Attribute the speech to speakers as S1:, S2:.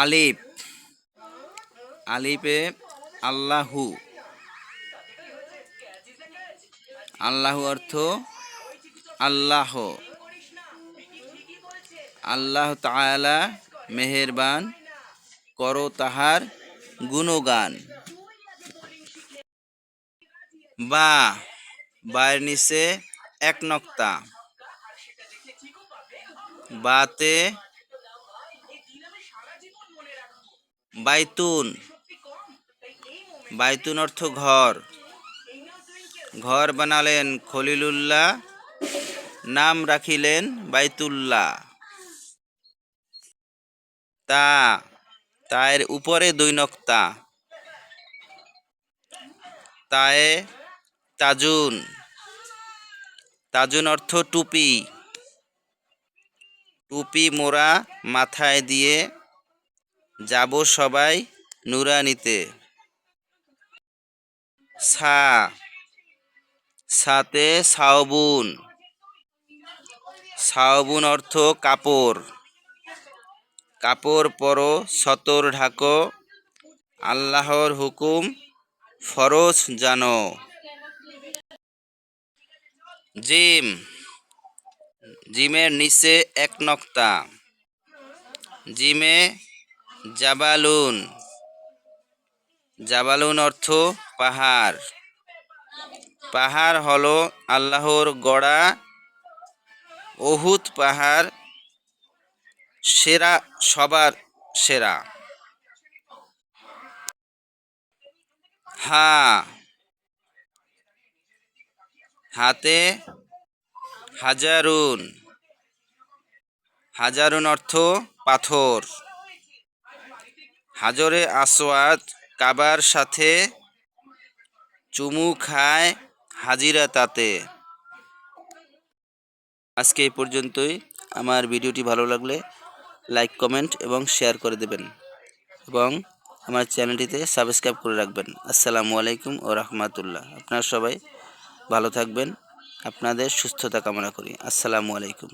S1: আলিফ, আলিফে আল্লাহু, আল্লাহু অর্থ আল্লাহ, আল্লাহ তাআলা মেহেরবান, করো তাহার গুণগান। বা, বায়ের নিচে এক নক্তা, বাতে বাইতুন, বাইতুন অর্থ ঘর, ঘর বানালেন খলিলুল্লাহ, নাম রাখিলেন বাইতুল্লাহ। তা, তায়ের উপরে দুই নক্তা, তায়ে তাজুন, তাজুন অর্থ টুপি, টুপি মোরা মাথায় দিয়ে যাব সবাই নুরানিতে। সা, সাতে সাওবুন, সাওবুন অর্থ কাপড়, কাপড় পরো সতর ঢাকো, আল্লাহর হুকুম ফরজ জানো। জিম, জিমের নিচে এক নক্তা, জিমে জাবালুন, জাবালুন অর্থ পাহাড়, পাহাড় হলো আল্লাহর গড়া, উহুদ পাহাড় সেরা, সবার সেরা। হা, হাতে হাজারুন, হাজারুন অর্থ পাথর, হাজরে আসওয়াদ কাবার সাথে চুমু খায় হাজিরা তাতে। আজকে এই পর্যন্তই। আমার ভিডিওটি ভালো লাগলে লাইক, কমেন্ট এবং শেয়ার করে দেবেন এবং আমার চ্যানেলটিতে সাবস্ক্রাইব করে রাখবেন। আসসালামু আলাইকুম ও রহমতুল্লাহ। আপনারা সবাই ভালো থাকবেন, আপনাদের সুস্থতা কামনা করি। আসসালামু আলাইকুম।